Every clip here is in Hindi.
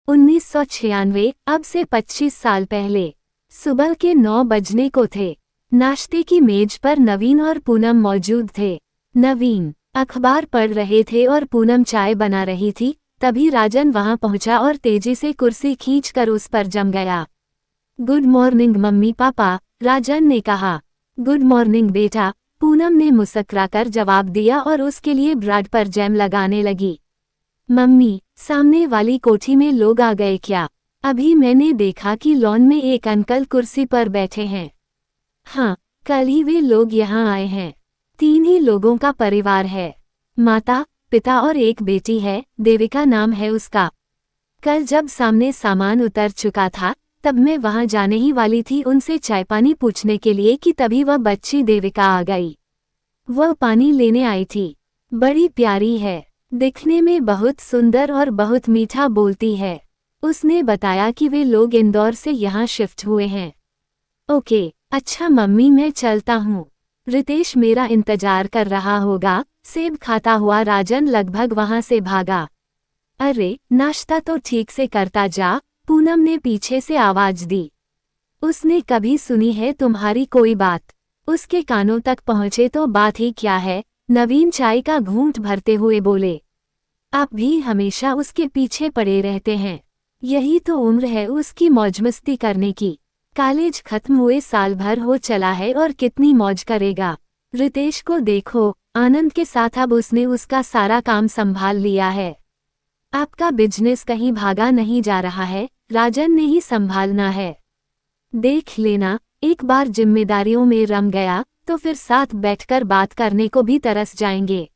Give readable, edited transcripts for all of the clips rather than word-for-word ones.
1996, अब से 25 साल पहले। सुबह के 9 बजने को थे। नाश्ते की मेज पर नवीन और पूनम मौजूद थे। नवीन अखबार पढ़ रहे थे और पूनम चाय बना रही थी। तभी राजन वहां पहुंचा और तेजी से कुर्सी खींचकर उस पर जम गया। गुड मॉर्निंग मम्मी पापा, राजन ने कहा। गुड मॉर्निंग बेटा, पूनम ने मुस्कुराकर जवाब दिया और उसके लिए ब्रेड पर जैम लगाने लगी। मम्मी, सामने वाली कोठी में लोग आ गए क्या? अभी मैंने देखा कि लॉन में एक अंकल कुर्सी पर बैठे हैं। हाँ, कल ही वे लोग यहाँ आए हैं। 3 ही लोगों का परिवार है। माता, पिता और एक बेटी है, देविका नाम है उसका। कल जब सामने सामान उतर चुका था, तब मैं वहां जाने ही वाली थी उनसे चाय पानी पूछने के लिए कि तभी वह बच्ची देविका आ गई। वह पानी लेने आई थी। बड़ी प्यारी है, दिखने में बहुत सुंदर और बहुत मीठा बोलती है। उसने बताया कि वे लोग इंदौर से यहाँ शिफ्ट हुए हैं। ओके, अच्छा मम्मी मैं चलता हूँ। रितेश मेरा इंतजार कर रहा होगा। सेब खाता हुआ राजन लगभग वहां से भागा। अरे, नाश्ता तो ठीक से करता जा, पूनम ने पीछे से आवाज दी। उसने कभी सुनी है तुम्हारी कोई बात? उसके कानों तक पहुंचे तो बात ही क्या है, नवीन चाय का घूंट भरते हुए बोले। आप भी हमेशा उसके पीछे पड़े रहते हैं। यही तो उम्र है उसकी मौजमस्ती करने की। कॉलेज खत्म हुए साल भर हो चला है और कितनी मौज करेगा। रितेश को देखो, आनंद के साथ अब उसने उसका सारा काम संभाल लिया है। आपका बिजनेस कहीं भागा नहीं जा रहा है, राजन ने ही संभालना है। देख लेना, एक बार जिम्मेदारियों में रम गया तो फिर साथ बैठकर बात करने को भी तरस जाएंगे।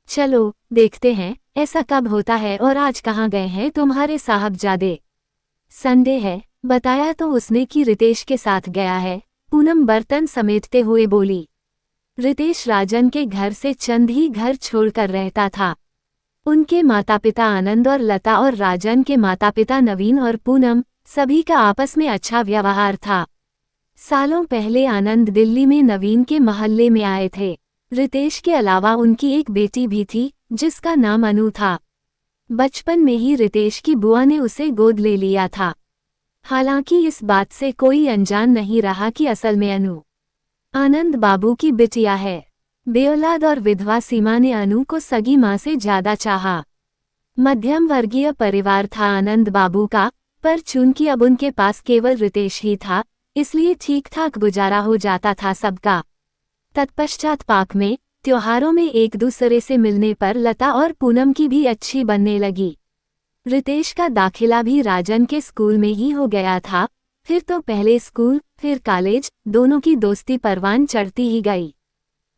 चलो देखते हैं ऐसा कब होता है। और आज कहाँ गए हैं तुम्हारे साहबजादे? संडे है, बताया तो उसने कि रितेश के साथ गया है, पूनम बर्तन समेटते हुए बोली। रितेश राजन के घर से चंद ही घर छोड़कर रहता था। उनके माता पिता आनंद और लता और राजन के माता पिता नवीन और पूनम, सभी का आपस में अच्छा व्यवहार था। सालों पहले आनंद दिल्ली में नवीन के मोहल्ले में आए थे। रितेश के अलावा उनकी एक बेटी भी थी जिसका नाम अनु था। बचपन में ही रितेश की बुआ ने उसे गोद ले लिया था। हालांकि इस बात से कोई अनजान नहीं रहा कि असल में अनु आनंद बाबू की बिटिया है। बेऔलाद और विधवा सीमा ने अनु को सगी मां से ज्यादा चाहा। मध्यम वर्गीय परिवार था आनंद बाबू का, पर चूंकि अब उनके पास केवल रितेश ही था, इसलिए ठीक ठाक गुजारा हो जाता था सबका। तत्पश्चात पाक में त्योहारों में एक दूसरे से मिलने पर लता और पूनम की भी अच्छी बनने लगी। रितेश का दाखिला भी राजन के स्कूल में ही हो गया था। फिर तो पहले स्कूल फिर कॉलेज, दोनों की दोस्ती परवान चढ़ती ही गई।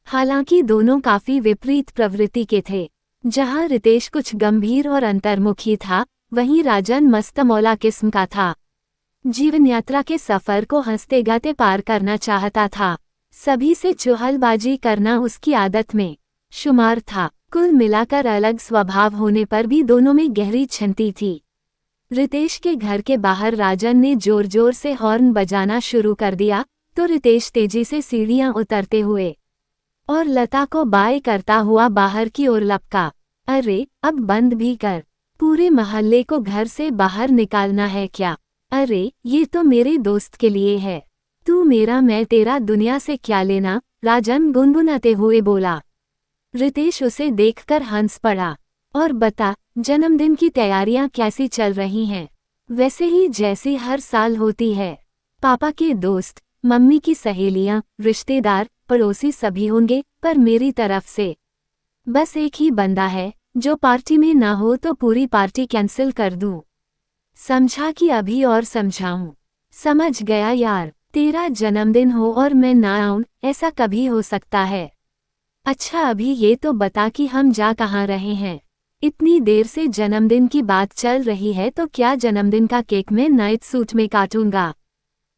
हालांकि दोनों काफी विपरीत प्रवृत्ति के थे। जहां रितेश कुछ गंभीर और अंतर्मुखी था, वहीं राजन मस्तमौला किस्म का था। जीवन यात्रा के सफर को हंसते गाते पार करना चाहता था। सभी से चुहलबाजी करना उसकी आदत में शुमार था। कुल मिलाकर अलग स्वभाव होने पर भी दोनों में गहरी छंती थी। रितेश के घर के बाहर राजन ने जोर जोर से हॉर्न बजाना शुरू कर दिया तो रितेश तेजी से सीढ़ियां उतरते हुए और लता को बाय करता हुआ बाहर की ओर लपका। अरे, अब बंद भी कर, पूरे मोहल्ले को घर से बाहर निकालना है क्या? अरे, ये तो मेरे दोस्त के लिए है, तू मेरा मैं तेरा, दुनिया से क्या लेना? राजन गुनगुनाते हुए बोला। रितेश उसे देखकर हंस पड़ा। और बता, जन्मदिन की तैयारियां कैसी चल रही हैं? वैसे ही जैसी हर साल होती है। पापा के दोस्त, मम्मी की सहेलियां, रिश्तेदार, पड़ोसी सभी होंगे, पर मेरी तरफ से बस एक ही बंदा है, जो पार्टी में ना हो तो पूरी पार्टी कैंसिल कर दूं। समझा कि अभी और समझाऊं? समझ गया यार, तेरा जन्मदिन हो और मैं ना आऊं, ऐसा कभी हो सकता है? अच्छा अभी ये तो बता कि हम जा कहाँ रहे हैं? इतनी देर से जन्मदिन की बात चल रही है तो क्या जन्मदिन का केक मैं नाइट सूट में काटूंगा?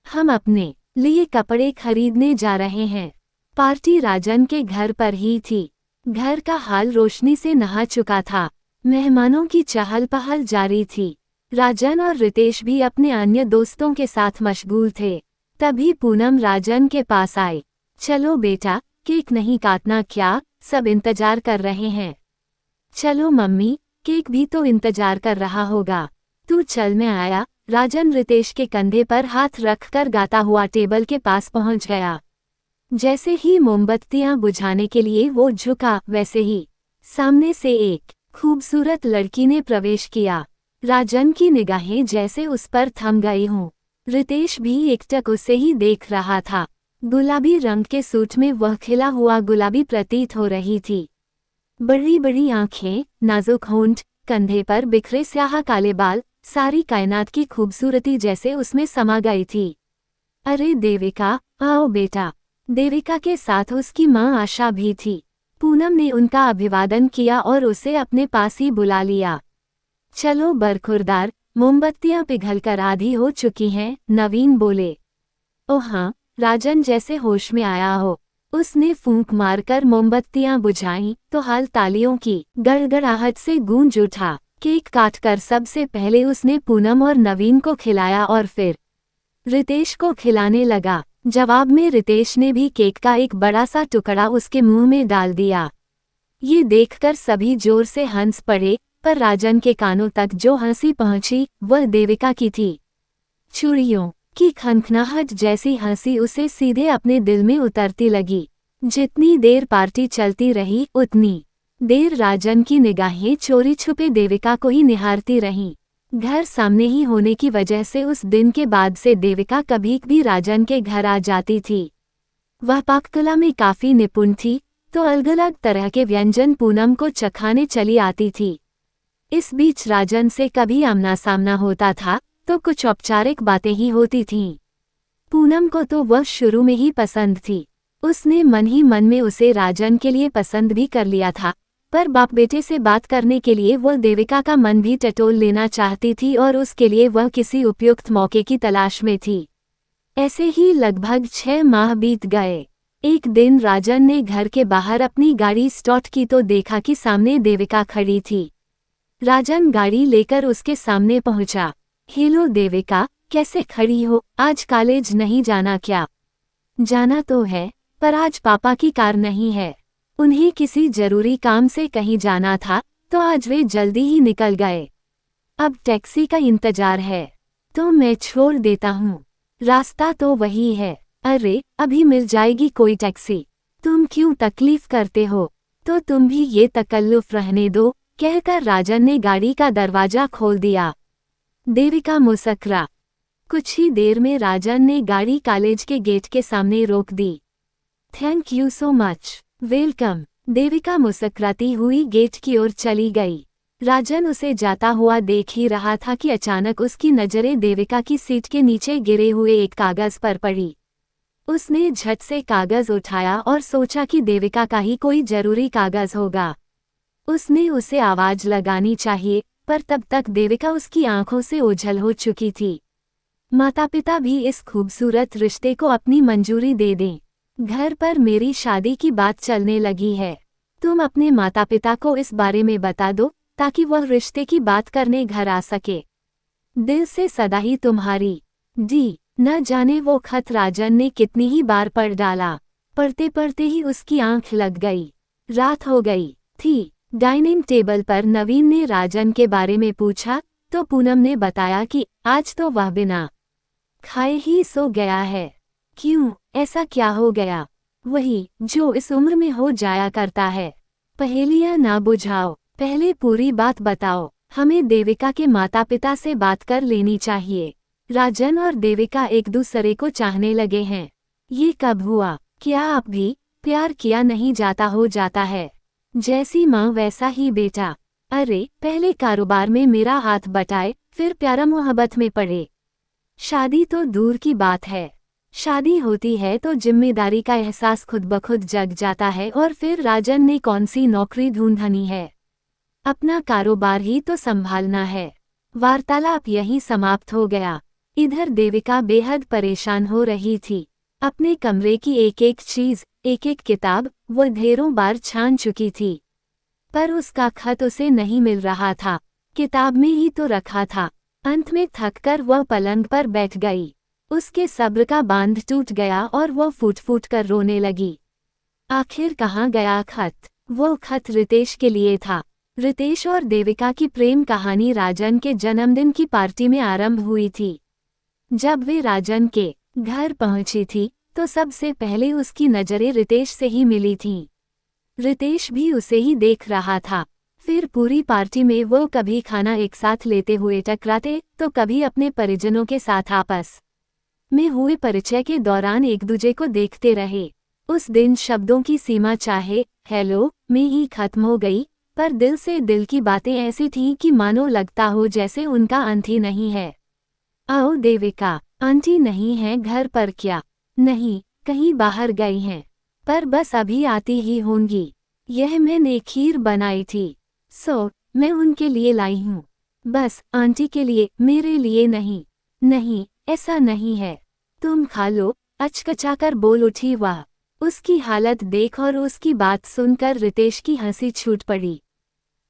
हम अपने लिए कपड़े खरीदने जा रहे हैं। पार्टी राजन के घर पर ही थी। घर का हाल रोशनी से नहा चुका था। मेहमानों की चहल पहल जारी थी। राजन और रितेश भी अपने अन्य दोस्तों के साथ मशगूल थे। तभी पूनम राजन के पास आई। चलो बेटा, केक नहीं काटना क्या? सब इंतजार कर रहे हैं। चलो मम्मी, केक भी तो इंतजार कर रहा होगा। तू चल, मैं आया। राजन रितेश के कंधे पर हाथ रखकर गाता हुआ टेबल के पास पहुंच गया। जैसे ही मोमबत्तियां बुझाने के लिए वो झुका, वैसे ही सामने से एक खूबसूरत लड़की ने प्रवेश किया। राजन की निगाहें जैसे उस पर थम गई हों। रितेश भी एकटक उसे ही देख रहा था। गुलाबी रंग के सूट में वह खिला हुआ गुलाबी प्रतीत हो रही थी। बड़ी बड़ी आंखें, नाजुक होंठ, कंधे पर बिखरे स्याह काले बाल, सारी कायनात की खूबसूरती जैसे उसमें समा गई थी। अरे देविका, आओ बेटा। देविका के साथ उसकी माँ आशा भी थी। पूनम ने उनका अभिवादन किया और उसे अपने पास ही बुला लिया। चलो बरखुरदार, मोमबत्तियां पिघलकर आधी हो चुकी हैं, नवीन बोले। ओह हाँ, राजन जैसे होश में आया हो। उसने फूंक मारकर मोमबत्तियां बुझाईं तो हाल तालियों की गड़गड़ाहट से गूंज उठा। केक काटकर सबसे पहले उसने पूनम और नवीन को खिलाया और फिर रितेश को खिलाने लगा। जवाब में रितेश ने भी केक का एक बड़ा सा टुकड़ा उसके मुंह में डाल दिया। ये देखकर सभी जोर से हंस पड़े, पर राजन के कानों तक जो हंसी पहुंची वह देविका की थी। चूड़ियों की खनखनाहट जैसी हंसी उसे सीधे अपने दिल में उतरती लगी। जितनी देर पार्टी चलती रही उतनी देर राजन की निगाहें चोरी छुपे देविका को ही निहारती रहीं। घर सामने ही होने की वजह से उस दिन के बाद से देविका कभी भी राजन के घर आ जाती थी। वह पाककला में काफी निपुण थी, तो अलग अलग तरह के व्यंजन पूनम को चखाने चली आती थी। इस बीच राजन से कभी आमना सामना होता था तो कुछ औपचारिक बातें ही होती थीं। पूनम को तो वह शुरू में ही पसंद थी। उसने मन ही मन में उसे राजन के लिए पसंद भी कर लिया था, पर बाप बेटे से बात करने के लिए वह देविका का मन भी टटोल लेना चाहती थी और उसके लिए वह किसी उपयुक्त मौके की तलाश में थी। ऐसे ही लगभग 6 माह बीत गए। एक दिन राजन ने घर के बाहर अपनी गाड़ी स्टॉर्ट की तो देखा कि सामने देविका खड़ी थी। राजन गाड़ी लेकर उसके सामने पहुंचा। हेलो देविका, कैसे खड़ी हो? आज कॉलेज नहीं जाना क्या? जाना तो है, पर आज पापा की कार नहीं है। उन्हें किसी जरूरी काम से कहीं जाना था, तो आज वे जल्दी ही निकल गए। अब टैक्सी का इंतजार है, तो मैं छोड़ देता हूँ। रास्ता तो वही है। अरे, अभी मिल जाएगी कोई टैक्सी। तुम क्यों तकलीफ करते हो? तो तुम भी ये तकल्लुफ रहने दो, कहकर राजन ने गाड़ी का दरवाजा खोल दिया। देविका मुस्कुरा। कुछ ही देर में राजन ने गाड़ी कॉलेज के गेट के सामने रोक दी। Thank you so much, welcome. Devika मुस्कुराती हुई गेट की ओर चली गई। राजन उसे जाता हुआ देख ही रहा था कि अचानक उसकी नजरें देविका की सीट के नीचे गिरे हुए एक कागज पर पड़ी। उसने झट से कागज उठाया और सोचा कि देविका का ही कोई जरूरी कागज होगा। उसने उसे आवाज लगानी चाहिए, पर तब तक देविका उसकी आंखों से ओझल हो चुकी थी। माता पिता भी इस खूबसूरत रिश्ते को अपनी मंजूरी दे दें। घर पर मेरी शादी की बात चलने लगी है। तुम अपने माता पिता को इस बारे में बता दो, ताकि वह रिश्ते की बात करने घर आ सके। दिल से सदा ही तुम्हारी, डी। न जाने वो खत राजन ने कितनी ही बार पढ़ डाला। पढ़ते पढ़ते ही उसकी आंख लग गई। रात हो गई थी। डाइनिंग टेबल पर नवीन ने राजन के बारे में पूछा, तो पूनम ने बताया कि आज तो वह बिना खाए ही सो गया है। क्यों, ऐसा क्या हो गया? वही जो इस उम्र में हो जाया करता है। पहेलियां ना बुझाओ, पहले पूरी बात बताओ। हमें देविका के माता पिता से बात कर लेनी चाहिए। राजन और देविका एक दूसरे को चाहने लगे हैं। ये कब हुआ? क्या आप भी प्यार किया नहीं जाता हो जाता है? जैसी माँ वैसा ही बेटा। अरे, पहले कारोबार में मेरा हाथ बटाए, फिर प्यारा मोहब्बत में पड़े। शादी तो दूर की बात है। शादी होती है तो जिम्मेदारी का एहसास खुद ब खुद जग जाता है। और फिर राजन ने कौन सी नौकरी ढूंढनी है? अपना कारोबार ही तो संभालना है। वार्तालाप यहीं समाप्त हो गया। इधर देविका बेहद परेशान हो रही थी। अपने कमरे की एक एक चीज, एक एक किताब वो ढेरों बार छान चुकी थी, पर उसका खत उसे नहीं मिल रहा था। किताब में ही तो रखा था। अंत में थककर वह पलंग पर बैठ गई। उसके सब्र का बांध टूट गया और वह फूट फूट कर रोने लगी। आखिर कहाँ गया खत? वो खत रितेश के लिए था। रितेश और देविका की प्रेम कहानी राजन के जन्मदिन की पार्टी में आरंभ हुई थी। जब वे राजन के घर पहुंची थी तो सबसे पहले उसकी नज़रें रितेश से ही मिली थीं। रितेश भी उसे ही देख रहा था। फिर पूरी पार्टी में वो कभी खाना एक साथ लेते हुए टकराते तो कभी अपने परिजनों के साथ आपस में हुए परिचय के दौरान एक दूजे को देखते रहे। उस दिन शब्दों की सीमा चाहे हेलो में ही खत्म हो गई, पर दिल से दिल की बातें ऐसी थीं कि मानो लगता हो जैसे उनका अंत ही नहीं है। आओ देविका, आंटी नहीं है घर पर क्या? नहीं, कहीं बाहर गई हैं, पर बस अभी आती ही होंगी। यह मैंने खीर बनाई थी, मैं उनके लिए लाई हूँ। बस आंटी के लिए, मेरे लिए नहीं। नहीं, ऐसा नहीं है, तुम खा लो, अचकचाकर बोल उठी वह। उसकी हालत देख और उसकी बात सुनकर रितेश की हंसी छूट पड़ी।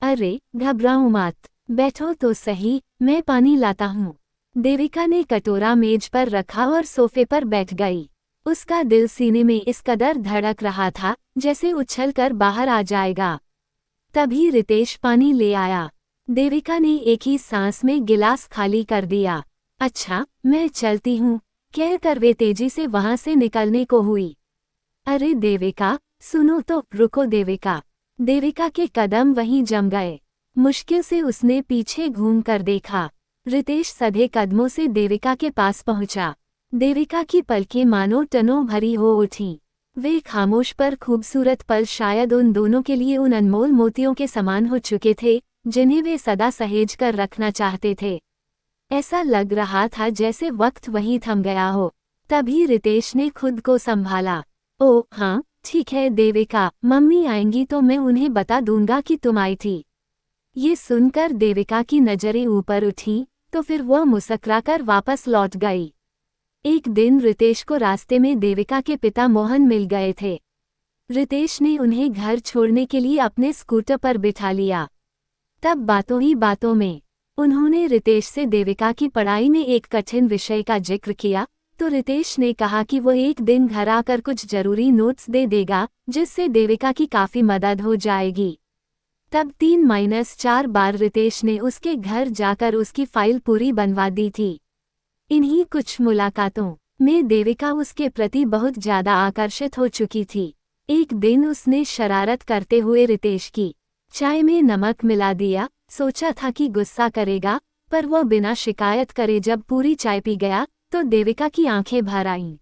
अरे घबराओ मत, बैठो तो सही, मैं पानी लाता हूँ। देविका ने कटोरा मेज पर रखा और सोफे पर बैठ गई। उसका दिल सीने में इस कदर धड़क रहा था जैसे उछलकर बाहर आ जाएगा। तभी रितेश पानी ले आया। देविका ने एक ही सांस में गिलास खाली कर दिया। अच्छा, मैं चलती हूँ, कहकर वे तेजी से वहां से निकलने को हुई। अरे देविका, सुनो तो, रुको देविका। देविका के कदम वहीं जम गए। मुश्किल से उसने पीछे घूमकर देखा। रितेश सधे कदमों से देविका के पास पहुंचा। देविका की पलकें मानो टनों भरी हो उठीं। वे खामोश पर खूबसूरत पल शायद उन दोनों के लिए उन अनमोल मोतियों के समान हो चुके थे जिन्हें वे सदा सहेज कर रखना चाहते थे। ऐसा लग रहा था जैसे वक्त वहीं थम गया हो। तभी रितेश ने खुद को संभाला। ओह हाँ, ठीक है देविका, मम्मी आएंगी तो मैं उन्हें बता दूंगा कि तुम आई थी। ये सुनकर देविका की नजरें ऊपर उठीं तो फिर वह मुस्कुराकर वापस लौट गई। एक दिन रितेश को रास्ते में देविका के पिता मोहन मिल गए थे। रितेश ने उन्हें घर छोड़ने के लिए अपने स्कूटर पर बिठा लिया। तब बातों ही बातों में उन्होंने रितेश से देविका की पढ़ाई में एक कठिन विषय का जिक्र किया तो रितेश ने कहा कि वो एक दिन घर आकर कुछ जरूरी नोट्स दे देगा जिससे देविका की काफ़ी मदद हो जाएगी। तब 3-4 बार रितेश ने उसके घर जाकर उसकी फाइल पूरी बनवा दी थी। इन्हीं कुछ मुलाकातों में देविका उसके प्रति बहुत ज़्यादा आकर्षित हो चुकी थी। एक दिन उसने शरारत करते हुए रितेश की चाय में नमक मिला दिया। सोचा था कि गुस्सा करेगा, पर वह बिना शिकायत करे जब पूरी चाय पी गया तो देविका की आंखें भर आईं।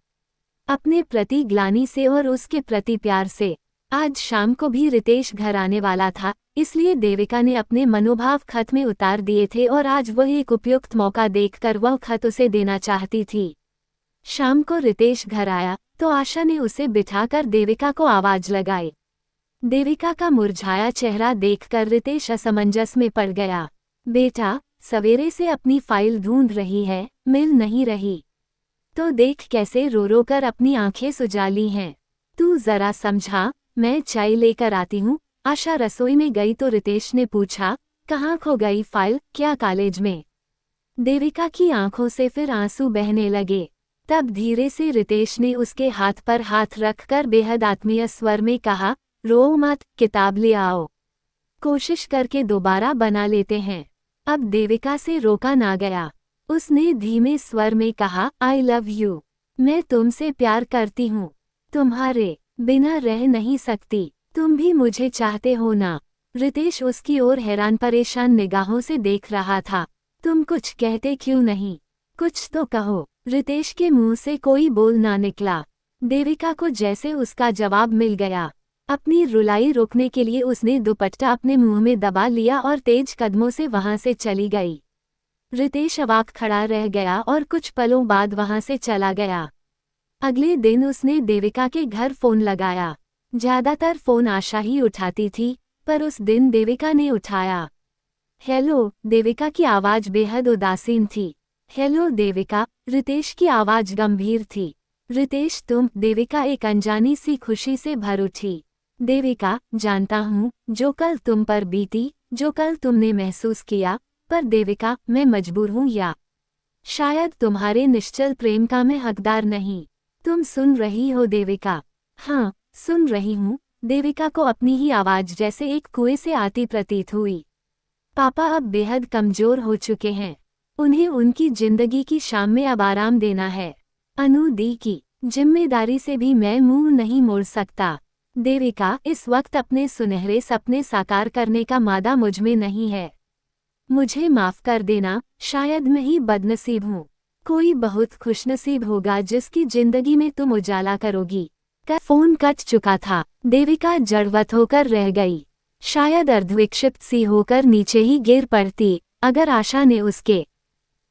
अपने प्रति ग्लानि से और उसके प्रति प्यार से। आज शाम को भी रितेश घर आने वाला था, इसलिए देविका ने अपने मनोभाव खत में उतार दिए थे और आज वह एक उपयुक्त मौका देखकर वह खत उसे देना चाहती थी। शाम को रितेश घर आया तो आशा ने उसे बिठाकर देविका को आवाज लगाई। देविका का मुरझाया चेहरा देखकर रितेश असमंजस में पड़ गया। बेटा, सवेरे से अपनी फाइल ढूंढ रही है, मिल नहीं रही। तो देख कैसे रो रो कर अपनी आंखें सुजा ली हैं। तू जरा समझा, मैं चाय लेकर आती हूँ। आशा रसोई में गई तो रितेश ने पूछा, कहाँ खो गई फाइल, क्या कॉलेज में? देविका की आंखों से फिर आंसू बहने लगे। तब धीरे से रितेश ने उसके हाथ पर हाथ रखकर बेहद आत्मीय स्वर में कहा, रो मत, किताब ले आओ। कोशिश करके दोबारा बना लेते हैं। अब देविका से रोका ना गया। उसने धीमे स्वर में कहा, आई लव यू। मैं तुमसे प्यार करती हूँ। तुम्हारे बिना रह नहीं सकती। तुम भी मुझे चाहते हो ना? रितेश उसकी ओर हैरान परेशान निगाहों से देख रहा था। तुम कुछ कहते क्यों नहीं? कुछ तो कहो। रितेश के मुंह से कोई बोल ना निकला। देविका को जैसे उसका जवाब मिल गया। अपनी रुलाई रोकने के लिए उसने दुपट्टा अपने मुंह में दबा लिया और तेज कदमों से वहां से चली गई। रितेश अवाक खड़ा रह गया और कुछ पलों बाद वहां से चला गया। अगले दिन उसने देविका के घर फोन लगाया। ज्यादातर फोन आशा ही उठाती थी, पर उस दिन देविका ने उठाया। हेलो, देविका की आवाज बेहद उदासीन थी। हेलो देविका, रितेश की आवाज गंभीर थी। रितेश तुम? देविका एक अनजानी सी खुशी से भर उठी। देविका, जानता हूँ जो कल तुम पर बीती, जो कल तुमने महसूस किया, पर देविका मैं मजबूर हूँ या शायद तुम्हारे निश्चल प्रेम का मैं हकदार नहीं। तुम सुन रही हो देविका? हाँ, सुन रही हूँ। देविका को अपनी ही आवाज जैसे एक कुएं से आती प्रतीत हुई। पापा अब बेहद कमजोर हो चुके हैं। उन्हें उनकी जिंदगी की शाम में अब आराम देना है। अनु दी की जिम्मेदारी से भी मैं मुंह नहीं मोड़ सकता। देविका, इस वक्त अपने सुनहरे सपने साकार करने का मादा मुझमें नहीं है। मुझे माफ कर देना, शायद मैं ही बदनसीब हूँ। कोई बहुत खुशनसीब होगा जिसकी जिंदगी में तुम उजाला करोगी। फोन कट चुका था। देविका जड़वत होकर रह गई। शायद अर्धविक्षिप्त सी होकर नीचे ही गिर पड़ती अगर आशा ने उसके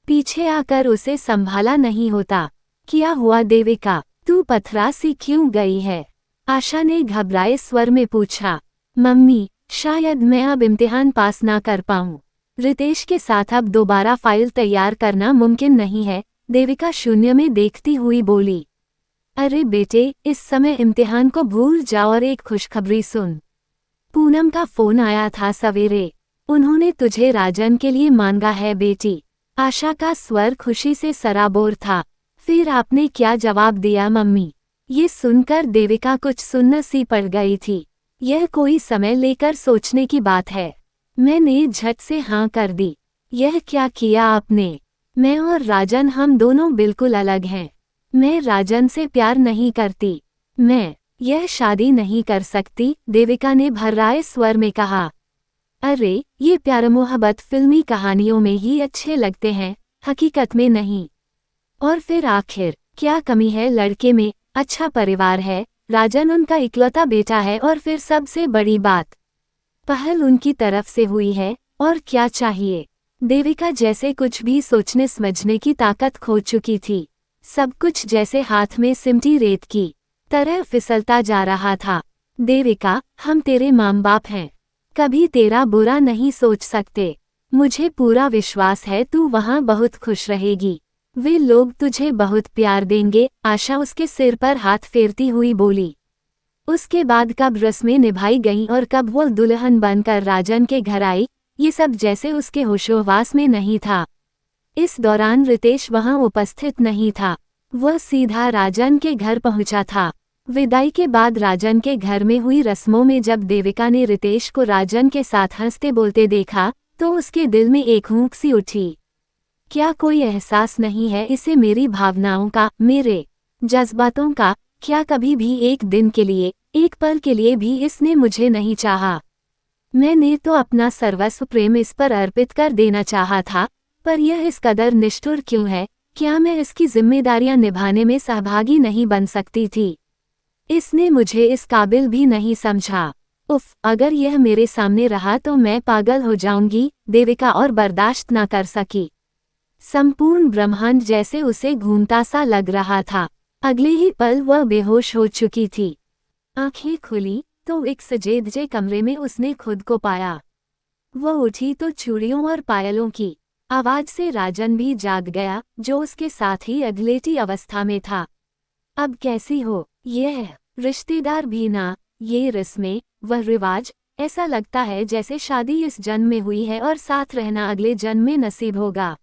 पीछे आकर उसे संभाला नहीं होता। क्या हुआ देविका, तू पथरा सी क्यों गई है? आशा ने घबराए स्वर में पूछा। मम्मी, शायद मैं अब इम्तिहान पास ना कर पाऊं। रितेश के साथ अब दोबारा फाइल तैयार करना मुमकिन नहीं है, देविका शून्य में देखती हुई बोली। अरे बेटे, इस समय इम्तिहान को भूल जाओ और एक खुशखबरी सुन। पूनम का फोन आया था सवेरे। उन्होंने तुझे राजन के लिए मांगा है बेटी। आशा का स्वर खुशी से सराबोर था। फिर आपने क्या जवाब दिया मम्मी? ये सुनकर देविका कुछ सुन्न सी पड़ गई थी। यह कोई समय लेकर सोचने की बात है। मैंने झट से हाँ कर दी। यह क्या किया आपने? मैं और राजन हम दोनों बिल्कुल अलग हैं। मैं राजन से प्यार नहीं करती। मैं यह शादी नहीं कर सकती, देविका ने भर्राए स्वर में कहा। अरे, ये प्यार मोहब्बत फिल्मी कहानियों में ही अच्छे लगते हैं, हकीकत में नहीं। और फिर आखिर क्या कमी है लड़के में? अच्छा परिवार है, राजन उनका इकलौता बेटा है और फिर सबसे बड़ी बात, पहल उनकी तरफ से हुई है। और क्या चाहिए? देविका जैसे कुछ भी सोचने समझने की ताकत खो चुकी थी। सब कुछ जैसे हाथ में सिमटी रेत की तरह फिसलता जा रहा था। देविका, हम तेरे माँ बाप हैं, कभी तेरा बुरा नहीं सोच सकते। मुझे पूरा विश्वास है तू वहाँ बहुत खुश रहेगी। वे लोग तुझे बहुत प्यार देंगे, आशा उसके सिर पर हाथ फेरती हुई बोली। उसके बाद कब रस्में निभाई गईं और कब वो दुल्हन बनकर राजन के घर आई, ये सब जैसे उसके होशोहवास में नहीं था। इस दौरान रितेश वहां उपस्थित नहीं था। वह सीधा राजन के घर पहुंचा था। विदाई के बाद राजन के घर में हुई रस्मों में जब देविका ने रितेश को राजन के साथ हंसते बोलते देखा तो उसके दिल में एक हुंक सी उठी। क्या कोई एहसास नहीं है इसे मेरी भावनाओं का, मेरे जज्बातों का? क्या कभी भी एक दिन के लिए, एक पल के लिए भी इसने मुझे नहीं चाहा? मैंने तो अपना सर्वस्व प्रेम इस पर अर्पित कर देना चाहा था, पर यह इस कदर निष्ठुर क्यों है? क्या मैं इसकी जिम्मेदारियां निभाने में सहभागी नहीं बन सकती थी? इसने मुझे इस काबिल भी नहीं समझा। उफ, अगर यह मेरे सामने रहा तो मैं पागल हो जाऊंगी, देविका और बर्दाश्त न कर सकी। संपूर्ण ब्रह्मांड जैसे उसे घूमता सा लग रहा था। अगले ही पल वह बेहोश हो चुकी थी। आंखें खुली तो एक सजेधजे कमरे में उसने खुद को पाया। वह उठी तो चूड़ियों और पायलों की आवाज से राजन भी जाग गया, जो उसके साथ ही अधलेटी अवस्था में था। अब कैसी हो? यह रिश्तेदार भी ना, ये रस्में, वह रिवाज, ऐसा लगता है जैसे शादी इस जन्म में हुई है और साथ रहना अगले जन्म में नसीब होगा।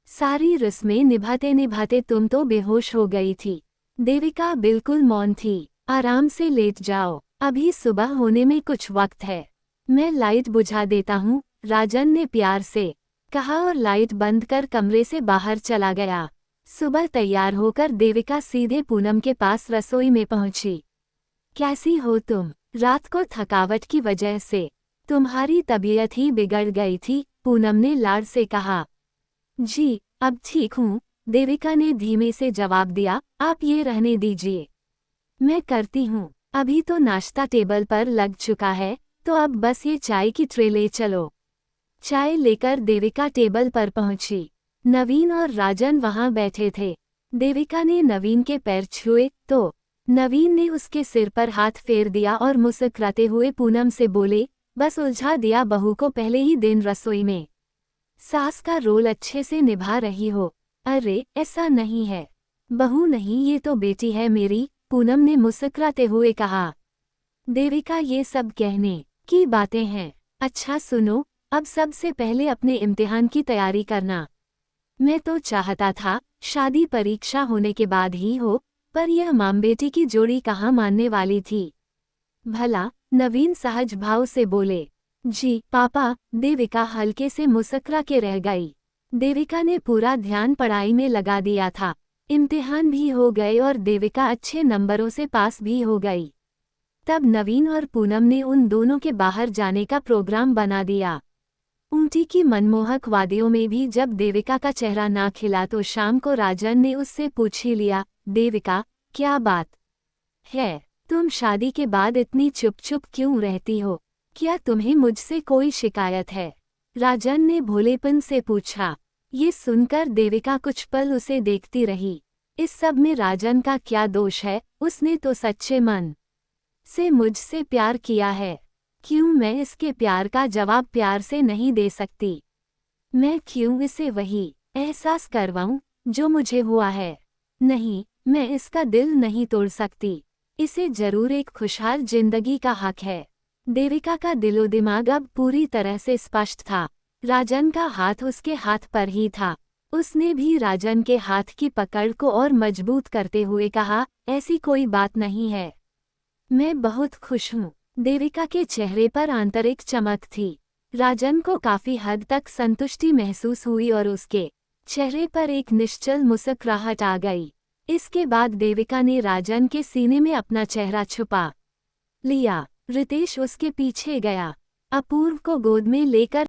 सारी रस्में निभाते निभाते तुम तो बेहोश हो गई थी। देविका बिल्कुल मौन थी। आराम से लेट जाओ, अभी सुबह होने में कुछ वक्त है। मैं लाइट बुझा देता हूँ, राजन ने प्यार से कहा और लाइट बंद कर कमरे से बाहर चला गया। सुबह तैयार होकर देविका सीधे पूनम के पास रसोई में पहुंची। कैसी हो तुम? रात को थकावट की वजह से तुम्हारी तबीयत ही बिगड़ गई थी, पूनम ने लाड से कहा। जी, अब ठीक हूँ, देविका ने धीमे से जवाब दिया। आप ये रहने दीजिए, मैं करती हूँ। अभी तो नाश्ता टेबल पर लग चुका है, तो अब बस ये चाय की ट्रे ले चलो। चाय लेकर देविका टेबल पर पहुंची। नवीन और राजन वहां बैठे थे। देविका ने नवीन के पैर छुए तो नवीन ने उसके सिर पर हाथ फेर दिया और मुस्कुराते हुए पूनम से बोले, बस उलझा दिया बहू को पहले ही दिन रसोई में। सास का रोल अच्छे से निभा रही हो। अरे, ऐसा नहीं है, बहू नहीं, ये तो बेटी है मेरी, पूनम ने मुस्कुराते हुए कहा। देविका, ये सब कहने की बातें हैं। अच्छा सुनो, अब सबसे पहले अपने इम्तिहान की तैयारी करना। मैं तो चाहता था शादी परीक्षा होने के बाद ही हो, पर यह माँ बेटी की जोड़ी कहाँ मानने वाली थी। भला? नवीन सहज भाव से बोले। जी पापा। देविका हल्के से मुस्कुरा के रह गई। देविका ने पूरा ध्यान पढ़ाई में लगा दिया था। इम्तिहान भी हो गए और देविका अच्छे नंबरों से पास भी हो गई। तब नवीन और पूनम ने उन दोनों के बाहर जाने का प्रोग्राम बना दिया। ऊटी की मनमोहक वादियों में भी जब देविका का चेहरा ना खिला तो शाम को राजन ने उससे पूछ ही लिया, देविका, क्या बात है? तुम शादी के बाद इतनी चुप चुप क्यों रहती हो? क्या तुम्हें मुझसे कोई शिकायत है? राजन ने भोलेपन से पूछा। ये सुनकर देविका कुछ पल उसे देखती रही। इस सब में राजन का क्या दोष है? उसने तो सच्चे मन से मुझसे प्यार किया है। क्यों मैं इसके प्यार का जवाब प्यार से नहीं दे सकती? मैं क्यों इसे वही एहसास करवाऊं जो मुझे हुआ है? नहीं, मैं इसका दिल नहीं तोड़ सकती। इसे जरूर एक खुशहाल जिंदगी का हक है। देविका का दिलो दिमाग अब पूरी तरह से स्पष्ट था। राजन का हाथ उसके हाथ पर ही था। उसने भी राजन के हाथ की पकड़ को और मजबूत करते हुए कहा, ऐसी कोई बात नहीं है। मैं बहुत खुश हूँ। देविका के चेहरे पर आंतरिक चमक थी। राजन को काफी हद तक संतुष्टि महसूस हुई और उसके चेहरे पर एक निश्चल मुस्कुराहट आ गई। इसके बाद देविका ने राजन के सीने में अपना चेहरा छुपा लिया। रितेश उसके पीछे गया। अपूर्व को गोद में लेकर